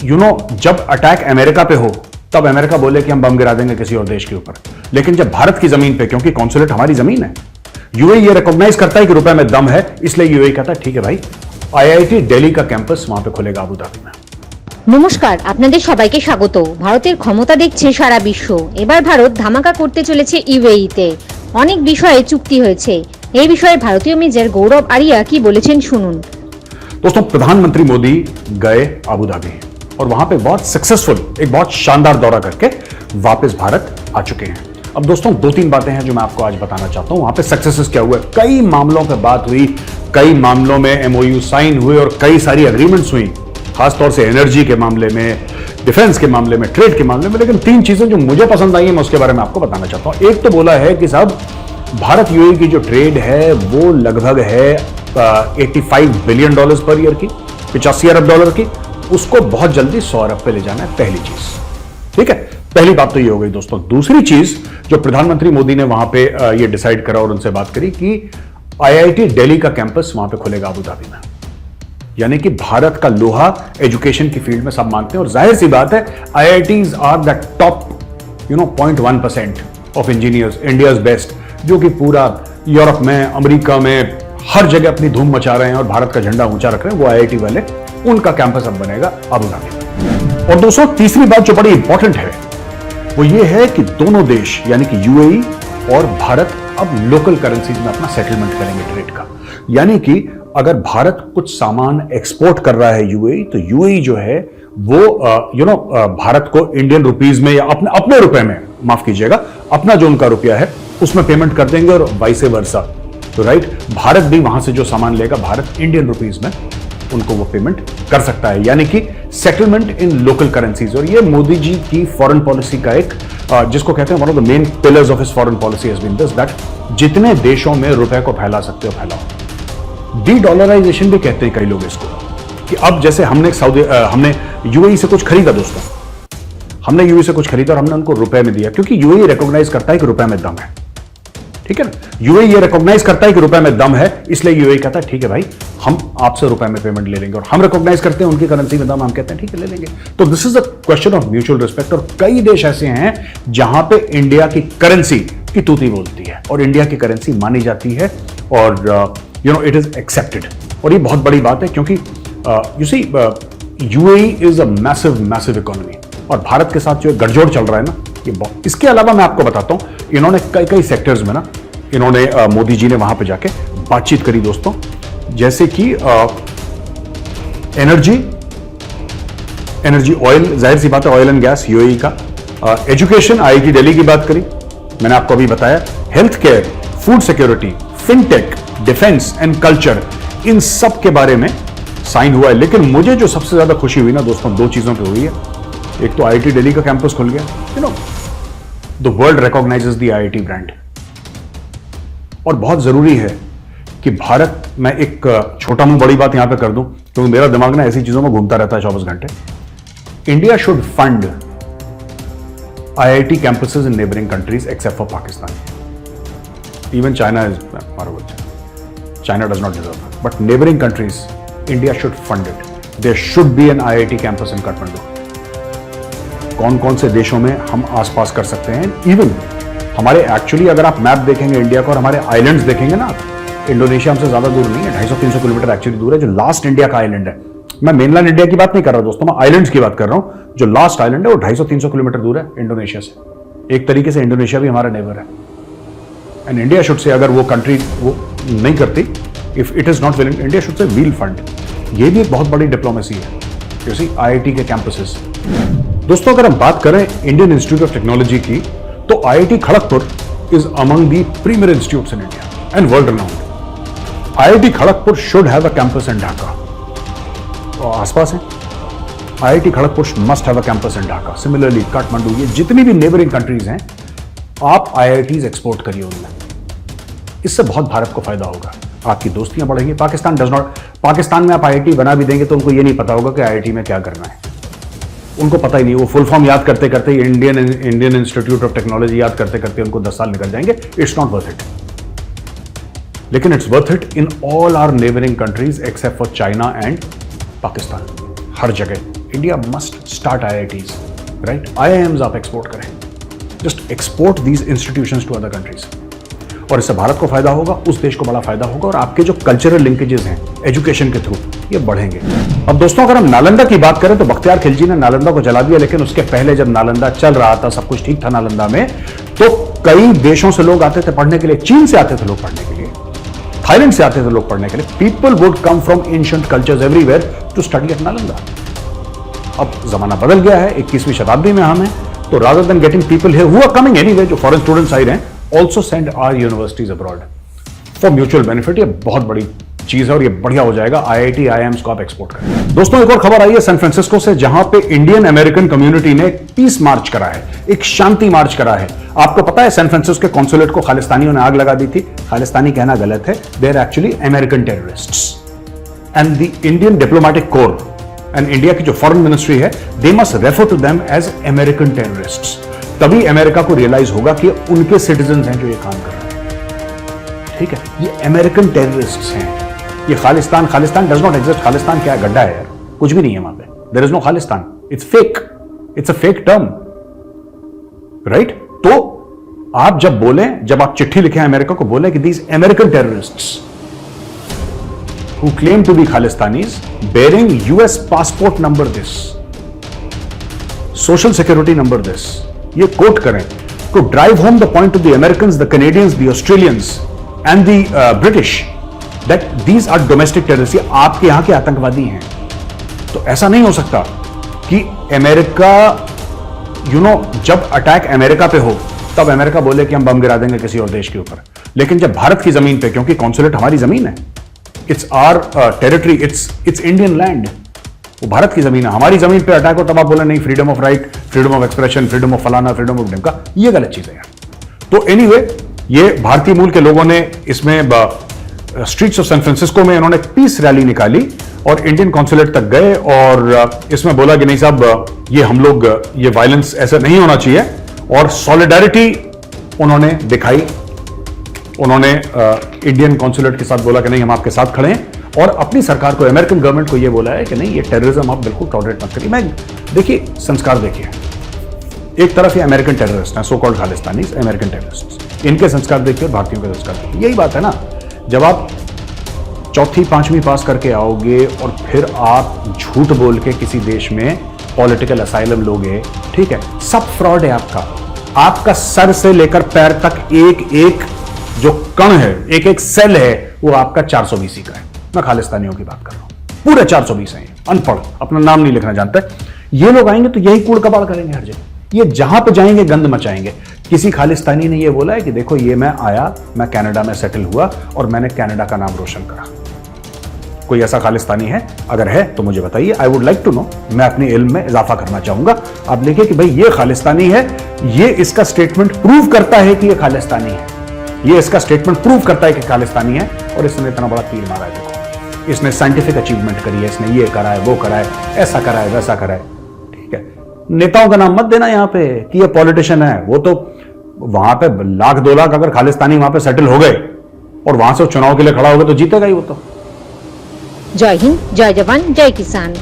जब attack America पे हो तब अमेरिका बोले कि हम बम गिरा देंगे किसी और देश के ऊपर, लेकिन जब भारत की जमीन पे, क्योंकि कॉन्सुलेट हमारी जमीन है, यूएई ये रिकॉग्नाइज करता है कि रुपए में दम है, इसलिए यूएई कहता है ठीक है भाई, आईआईटी दिल्ली का कैंपस वहां पे खुलेगा আবু ধাবি में। নমস্কার, আপনাদের সবাইকে স্বাগত। ভারতের ক্ষমতা দেখছে সারা বিশ্ব। এবার ভারত ধামাকা করতে চলেছে ইউএইতে। অনেক বিষয়ে চুক্তি হয়েছে। এই বিষয়ে ভারতীয় মেজর গৌরব আরিয়া কি বলেছেন শুনুন। दोस्तों, प्रधानमंत्री मोदी गए अबू धाबी और वहां पे बहुत सक्सेसफुल, एक बहुत शानदार दौरा करके वापस भारत आ चुके हैं। अब दोस्तों, दो तीन बातें हैं जो मैं आपको आज बताना चाहता हूं। वहां पे सक्सेसेस क्या हुए, कई मामलों पे बात हुई, कई मामलों में एमओयू साइन हुए और कई सारी एग्रीमेंट्स हुई, खासतौर से एनर्जी के मामले में, डिफेंस के मामले में, ट्रेड के मामले में। लेकिन तीन चीजें जो मुझे पसंद आई है, मैं उसके बारे में आपको बताना चाहता हूं। एक तो बोला है कि साहब, भारत यूएई की जो ट्रेड है वो लगभग है $85 बिलियन पर ईयर की, 85 अरब डॉलर की, उसको बहुत जल्दी 100 अरब पे ले जाना है, पहली चीज। ठीक है, पहली बात तो ये हो गई दोस्तों। दूसरी चीज जो प्रधानमंत्री मोदी ने वहां पे ये डिसाइड करा और उनसे बात करी कि आईआईटी दिल्ली का कैंपस वहां पे खुलेगा अबू धाबी में, यानी कि भारत का लोहा एजुकेशन की फील्ड में सब मानते हैं। और जाहिर सी बात है, IITs are the top 0.1% of engineers, India's best, जो कि पूरा यूरोप में, अमेरिका में, हर जगह अपनी धूम मचा रहे हैं और भारत का झंडा ऊंचा रख रहे हैं, वो आईआईटी वाले, उनका कैंपस अब बनेगा अबू धाबी में। और दोस्तों, तीसरी बात जो बड़ी इंपॉर्टेंट है वो ये है कि दोनों देश यानी कि यूएई और भारत अब लोकल करेंसीज में अपना सेटलमेंट करेंगे ट्रेड का। यानी कि अगर भारत कुछ सामान एक्सपोर्ट कर रहा है यूएई, तो यूएई जो है वो भारत को इंडियन रुपीज में या अपने रुपए में, माफ कीजिएगा, अपना जो उनका रुपया है उसमें पेमेंट कर देंगे और वाइस वर्सा। तो राइट, भारत भी वहां से जो सामान लेगा, भारत इंडियन रुपीज में उनको वो पेमेंट कर सकता है, यानी कि सेटलमेंट इन लोकल करेंसीज। और ये मोदी जी की फॉरेन पॉलिसी का एक जिसको कहते हैं one of the main pillars of his foreign policy has been this, that जितने देशों में रुपए को फैला सकते हो फैलाओ। डी-डॉलराइजेशन भी कहते हैं कई लोग इसको, कि अब जैसे हमने यूएई से कुछ खरीदा दोस्तों, हमने यूएई से कुछ खरीदा और हमने उनको रुपए में दिया, क्योंकि यूएई रिकॉग्नाइज करता है कि रुपए में दम है। ठीक है ना, यूएई ये रिकॉग्नाइज करता है कि रुपए में दम है, इसलिए यूएई कहता है ठीक है भाई, हम आपसे रुपए में पेमेंट ले लेंगे। और हम रिकॉग्नाइज करते हैं उनकी करेंसी में दम, हम कहते हैं ठीक है ले लेंगे। तो this is a question of mutual respect. और कई देश ऐसे हैं जहां पे इंडिया की करेंसी की तूती बोलती है और इंडिया की करेंसी मानी जाती है और इट इज एक्सेप्टेड। और ये बहुत बड़ी बात है, क्योंकि you see UAE is a massive economy और भारत के साथ जो गठजोड़ चल रहा है ना, ये बहुत। इसके अलावा मैं आपको बताता हूं, इन्होंने कई सेक्टर्स में ना, इन्होंने मोदी जी ने वहां पे जाके बातचीत करी दोस्तों, जैसे कि एनर्जी, ऑयल, जाहिर सी बात है ऑयल एंड गैस यूएई का, एजुकेशन, आईआईटी दिल्ली की बात करी, मैंने आपको अभी बताया, health care, food security, fintech, defence and culture, इन सब के बारे में साइन हुआ है। लेकिन मुझे जो सबसे ज्यादा खुशी हुई ना दोस्तों, दो चीजों पे हुई है। एक तो आईआईटी दिल्ली का कैंपस खुल गया, the world recognises the IIT brand. और बहुत जरूरी है कि भारत, मैं एक छोटा मुंह बड़ी बात यहां पे कर दूं, क्योंकि मेरा दिमाग ना ऐसी चीजों में घूमता रहता है 24 घंटे। India should fund IIT campuses in neighbouring countries except for Pakistan. Even China is China does not deserve it. But neighboring countries, India should fund it. There should be an IIT campus in Kathmandu. कौन-कौन से देशों में हम आसपास कर सकते हैं? Even हमारे एक्चुअली अगर आप मैप देखेंगे इंडिया का और हमारे आइलैंड्स देखेंगे ना, इंडोनेशिया हमसे ज्यादा दूर नहीं है, 250-300 किलोमीटर एक्चुअली दूर है। जो लास्ट इंडिया का आइलैंड है, मैं मेनलैंड इंडिया की बात नहीं कर रहा दोस्तों, मैं आइलैंड्स की बात कर रहा हूं। जो लास्ट आइलैंड है वो 250-300 किलोमीटर दूर है इंडोनेशिया से। एक तरीके से इंडोनेशिया भी हमारा नेबर है। एंड इंडिया शुड से, अगर वो कंट्री वो नहीं करती, if it is not willing, India should say we'll fund. ये भी एक बहुत बड़ी डिप्लोमेसी है, जैसे आईआईटी के कैंपसेस। दोस्तों, अगर हम बात करें इंडियन इंस्टीट्यूट ऑफ टेक्नोलॉजी की, तो IIT Kharagpur is among the premiere institutes in India and world renowned. IIT Kharagpur should have a campus इन ढाका, और आसपास है। IIT Kharagpur must have a campus in Dhaka. Similarly Kathmandu, ये जितनी भी नेबरिंग कंट्रीज हैं, आप आईआईटीज एक्सपोर्ट करिए उनमें, इससे बहुत भारत को फायदा होगा, आपकी दोस्तियां बढ़ेंगी। पाकिस्तान में आप आईआईटी बना भी देंगे तो उनको ये नहीं पता होगा कि आईआईटी में क्या करना है, उनको पता ही नहीं। वो फुल फॉर्म याद करते करते, इंडियन इंस्टीट्यूट ऑफ टेक्नोलॉजी याद करते करते उनको 10 साल निकल जाएंगे। It's not worth it. लेकिन it's worth it in all our neighbouring countries except for China and Pakistan, हर जगह। India must start IITs, right? IIMs आप एक्सपोर्ट करें, just export these institutions to other countries, और इससे भारत को फायदा होगा, उस देश को बड़ा फायदा होगा, और आपके जो कल्चरल लिंकेजेस हैं एजुकेशन के थ्रू ये बढ़ेंगे। अब दोस्तों अगर हम नालंदा की बात करें तो बख्तियार खिलजी ने नालंदा को जला दिया, लेकिन उसके पहले जब नालंदा चल रहा था, सब कुछ ठीक था नालंदा में, तो कई देशों से लोग आते थे पढ़ने के लिए। चीन से आते थे लोग पढ़ने के लिए, थाईलैंड से आते थे लोग पढ़ने के लिए। People would come from ancient cultures everywhere to study at Nalanda. अब जमाना बदल गया है, 21वीं शताब्दी में हम हैं, तो rather than getting people here who are coming anyway, जो फॉरेन स्टूडेंट्स आ रहे हैं, also send our universities abroad for mutual benefit. ये बहुत बड़ी चीज है और ये बढ़िया हो जाएगा। IIT IIMs को आप एक्सपोर्ट करें। दोस्तों एक और खबर आई है सैन फ्रांसिस्को से, जहां पे इंडियन अमेरिकन कम्युनिटी ने पीस मार्च करा है, एक शांति मार्च करा है। आपको पता है सैन फ्रांसिस्को के कॉन्सुलेट को खालिस्तानियों ने आग लगा दी थी। खालिस्तानी कहना गलत है, they are actually American terrorists, and the Indian diplomatic corps and India की जो फॉरेन मिनिस्ट्री है, they must refer to them as American terrorists. तभी अमेरिका को रियलाइज होगा कि उनके सिटीजन हैं जो ये काम कर रहे हैं। ठीक है, ये अमेरिकन टेररिस्ट्स हैं। ये Khalistan does not exist. Khalistan क्या गड्ढा है यार, कुछ भी नहीं है वहां पे। There is no Khalistan, it's fake, it's a fake term, right? तो आप जब बोलें, जब आप चिट्ठी लिखें अमेरिका को, बोलें कि these American terrorists who claim to be Khalistanis bearing US passport number this, social security number this, ये कोट करें to drive home the point to the Americans, the Canadians, the Australians and the British that these are domestic terrorists, ये आपके यहां के आतंकवादी हैं। तो ऐसा नहीं हो सकता कि अमेरिका जब अटैक अमेरिका पे हो तब अमेरिका बोले कि हम बम गिरा देंगे किसी और देश के ऊपर, लेकिन जब भारत की जमीन पे, क्योंकि कॉन्सुलेट हमारी जमीन है, it's our territory, it's Indian land, वो भारत की जमीन है, हमारी जमीन पे अटैक हो तब आप बोले नहीं freedom of right, freedom of expression, freedom of फलाना, फ्रीडम ऑफ ढिमका, ये गलत चीज है यार। तो एनीवे, ये भारतीय मूल के लोगों ने इसमें स्ट्रीट्स ऑफ सैन फ्रांसिस्को में इन्होंने पीस रैली निकाली और इंडियन कॉन्सुलेट तक गए और इसमें बोला कि नहीं साहब, ये हम लोग, ये वायलेंस ऐसा नहीं होना चाहिए, और सॉलिडारिटी उन्होंने दिखाई। उन्होंने इंडियन कॉन्सुलेट के साथ बोला कि नहीं हम आपके साथ खड़े हैं, और अपनी सरकार को, अमेरिकन गवर्नमेंट को ये बोला है कि नहीं ये टेररिज्म आप बिल्कुल टॉलरेट मत करिए। मैं देखिए संस्कार देखिए, एक तरफ ये अमेरिकन टेररिस्ट हैं, so called Khalistanis, American terrorist, इनके संस्कार देखिए और भारतीयों के संस्कार देखिए। यही बात है ना, जब आप चौथी पांचवी पास करके आओगे और फिर आप झूठ बोल के किसी देश में पॉलिटिकल असाइलम लोगे, ठीक है, सब फ्रॉड है आपका सर से लेकर पैर तक एक एक जो कण है, एक एक सेल है, वो आपका 420 का है। मैं खालिस्तानियों की बात कर रहा हूं, पूरे 420 हैं, अनपढ़, अपना नाम नहीं लिखना जानते। ये लोग आएंगे तो यही कूड़ कबाड़ करेंगे हर जगह, ये जहां पे जाएंगे गंद मचाएंगे। किसी खालिस्तानी ने ये बोला है कि देखो ये मैं आया, मैं कनाडा में सेटल हुआ और मैंने कनाडा का नाम रोशन करा। कोई ऐसा खालिस्तानी है? अगर है तो मुझे बताइए, I would like to know, मैं अपने इल्म में इजाफा करना चाहूंगा। आप देखिए कि भाई ये खालिस्तानी है, ये इसका स्टेटमेंट प्रूव करता है कि ये खालिस्तानी है, ये इसका स्टेटमेंट प्रूव करता है कि खालिस्तानी है, और इसने इतना बड़ा तीर मारा है। देखो, इसने साइंटिफिक अचीवमेंट करी है, इसने ये करा है, वो करा है, ऐसा करा है, वैसा करा है। ठीक है, नेताओं का नाम मत देना यहां पे कि ये पॉलिटिशियन है। वो तो वहां पे 1 लाख 2 लाख अगर खालिस्तानी वहां पे सेटल हो गए और वहां से चुनाव के लिए खड़ा हो गए तो जीतेगा ही वो तो। जय हिंद, जय जवान, जय किसान।